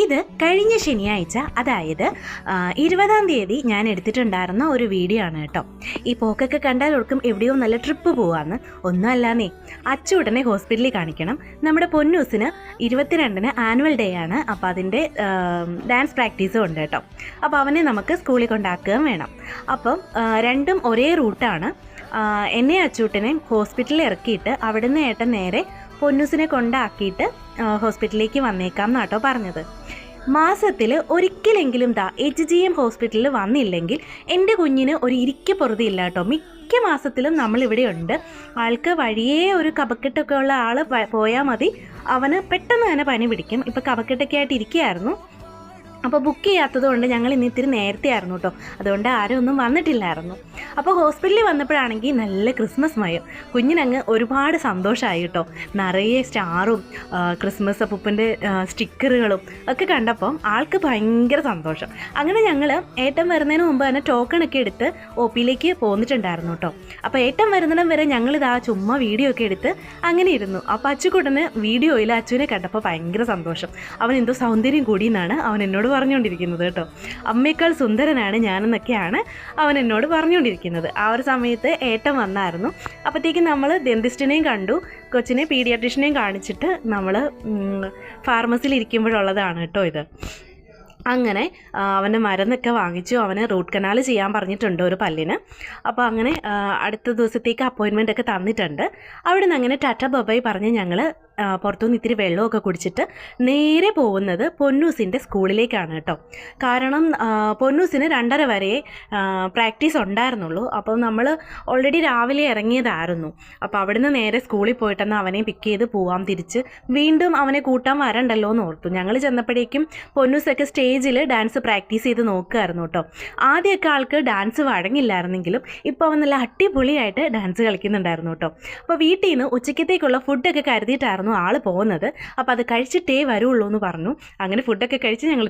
ഇത് കഴിഞ്ഞ ശനിയാഴ്ച, അതായത് 20-ാം തീയതി ഞാൻ എടുത്തിട്ടുണ്ടായിരുന്ന ഒരു വീഡിയോ ആണ് കേട്ടോ. ഈ പോക്കൊക്കെ കണ്ടാൽ ഓർക്കും എവിടെയോ നല്ല ട്രിപ്പ് പോവാന്ന്. ഒന്നും അല്ലാന്നേ, അച്ചൂട്ടനെ ഹോസ്പിറ്റലിൽ കാണിക്കണം. നമ്മുടെ പൊന്നൂസിന് 22-ന് ആനുവൽ ഡേ ആണ്. അപ്പോൾ അതിൻ്റെ ഡാൻസ് പ്രാക്ടീസും ഉണ്ട് കേട്ടോ. അപ്പോൾ അവനെ നമുക്ക് സ്കൂളിൽ കൊണ്ടാക്കുകയും വേണം. അപ്പം രണ്ടും ഒരേ റൂട്ടാണ്. എന്നെ അച്ചൂട്ടനെ ഹോസ്പിറ്റലിൽ ഇറക്കിയിട്ട് അവിടുന്ന് ഏട്ടൻ നേരെ പൊന്നൂസിനെ കൊണ്ടാക്കിയിട്ട് ഹോസ്പിറ്റലിലേക്ക് വന്നേക്കാം എന്നാട്ടോ പറഞ്ഞത്. മാസത്തിൽ ഒരിക്കലെങ്കിലും HGM ഹോസ്പിറ്റലിൽ വന്നില്ലെങ്കിൽ എൻ്റെ കുഞ്ഞിന് ഒരു ഇരിക്കപ്പുറതിയില്ല കേട്ടോ. മിക്ക മാസത്തിലും നമ്മളിവിടെ ഉണ്ട്. ആൾക്ക് വഴിയേ ഒരു കഫക്കെട്ടൊക്കെ ഉള്ള ആൾ പോയാൽ മതി, അവന് പെട്ടെന്ന് തന്നെ പനി പിടിക്കും. ഇപ്പോൾ കഫക്കെട്ടൊക്കെ ആയിട്ട് ഇരിക്കുകയായിരുന്നു. അപ്പോൾ ബുക്ക് ചെയ്യാത്തത് കൊണ്ട് ഞങ്ങൾ ഇന്ന് ഇത്തിരി നേരത്തെ ആയിരുന്നു കേട്ടോ. അതുകൊണ്ട് ആരും ഒന്നും വന്നിട്ടില്ലായിരുന്നു. അപ്പോൾ ഹോസ്പിറ്റലിൽ വന്നപ്പോഴാണെങ്കിൽ നല്ല ക്രിസ്മസ് മയം. കുഞ്ഞിനങ്ങ് ഒരുപാട് സന്തോഷമായി കേട്ടോ. നിറയെ സ്റ്റാറും ക്രിസ്മസ് അപ്പൂപ്പൻ്റെ സ്റ്റിക്കറുകളും ഒക്കെ കണ്ടപ്പം ആൾക്ക് ഭയങ്കര സന്തോഷം. അങ്ങനെ ഞങ്ങൾ ഏട്ടൻ വരുന്നതിന് മുമ്പ് തന്നെ ടോക്കണൊക്കെ എടുത്ത് OPയിലേക്ക് പോന്നിട്ടുണ്ടായിരുന്നു കേട്ടോ. അപ്പോൾ ഏട്ടൻ വരുന്നിടം വരെ ഞങ്ങളിതാ ചുമ്മാ വീഡിയോ ഒക്കെ എടുത്ത് അങ്ങനെ ഇരുന്നു. അപ്പോൾ അച്ചുകൂട്ടന് വീഡിയോയിൽ അച്ചുവിനെ കണ്ടപ്പോൾ ഭയങ്കര സന്തോഷം. അവൻ എന്തോ സൗന്ദര്യം കൂടിയെന്നാണ് അവൻ എന്നോട് പറഞ്ഞുകൊണ്ടിരിക്കുന്നത് കേട്ടോ. അമ്മയേക്കാൾ സുന്ദരനാണ് ഞാനെന്നൊക്കെയാണ് അവൻ എന്നോട് പറഞ്ഞുകൊണ്ടിരിക്കുന്നത്. ആ ഒരു സമയത്ത് ഏട്ടൻ വന്നായിരുന്നു. അപ്പോഴത്തേക്കും നമ്മൾ ഡെന്റിസ്റ്റിനെയും കണ്ടു, കൊച്ചിനെ പീഡിയാട്രീഷ്യനെയും കാണിച്ചിട്ട് നമ്മൾ ഫാർമസിയിൽ ഇരിക്കുമ്പോഴുള്ളതാണ് കേട്ടോ ഇത്. അങ്ങനെ അവന് മരുന്നൊക്കെ വാങ്ങിച്ചു. അവന് റൂട്ട് കനാൽ ചെയ്യാൻ പറഞ്ഞിട്ടുണ്ട് ഒരു പല്ലിന്. അപ്പോൾ അങ്ങനെ അടുത്ത ദിവസത്തേക്ക് അപ്പോയിൻമെൻ്റ് ഒക്കെ തന്നിട്ടുണ്ട്. അവിടെ നിന്ന് അങ്ങനെ ടാറ്റ ബൈ പറഞ്ഞ് ഞങ്ങൾ പുറത്തുനിന്ന് ഇത്തിരി വെള്ളമൊക്കെ കുടിച്ചിട്ട് നേരെ പോകുന്നത് പൊന്നൂസിൻ്റെ സ്കൂളിലേക്കാണ് കേട്ടോ. കാരണം പൊന്നൂസിന് 2:30 വരെ പ്രാക്ടീസ് ഉണ്ടായിരുന്നുള്ളൂ. അപ്പോൾ നമ്മൾ ഓൾറെഡി രാവിലെ ഇറങ്ങിയതായിരുന്നു. അപ്പോൾ അവിടുന്ന് നേരെ സ്കൂളിൽ പോയിട്ടെന്ന് അവനെ പിക്ക് ചെയ്ത് പോവാം തിരിച്ച്. വീണ്ടും അവനെ കൂട്ടാൻ വരണ്ടല്ലോ എന്ന് ഓർത്തു. ഞങ്ങൾ ചെന്നപ്പോഴേക്കും പൊന്നൂസൊക്കെ സ്റ്റേജിൽ ഡാൻസ് പ്രാക്ടീസ് ചെയ്ത് നോക്കുമായിരുന്നു കേട്ടോ. ആദ്യമൊക്കെ ആൾക്ക് ഡാൻസ് വഴങ്ങില്ലായിരുന്നെങ്കിലും ഇപ്പോൾ അവൻ നല്ല അടിപൊളിയായിട്ട് ഡാൻസ് കളിക്കുന്നുണ്ടായിരുന്നു കേട്ടോ. അപ്പോൾ വീട്ടിൽ നിന്ന് ഉച്ചക്കത്തേക്കുള്ള ഫുഡൊക്കെ കരുതിയിട്ടായിരുന്നു ആൾ പോകുന്നത്. അപ്പോൾ അത് കഴിച്ചിട്ടേ വരുള്ളൂ എന്ന് പറഞ്ഞു. അങ്ങനെ ഫുഡൊക്കെ കഴിച്ച് ഞങ്ങൾ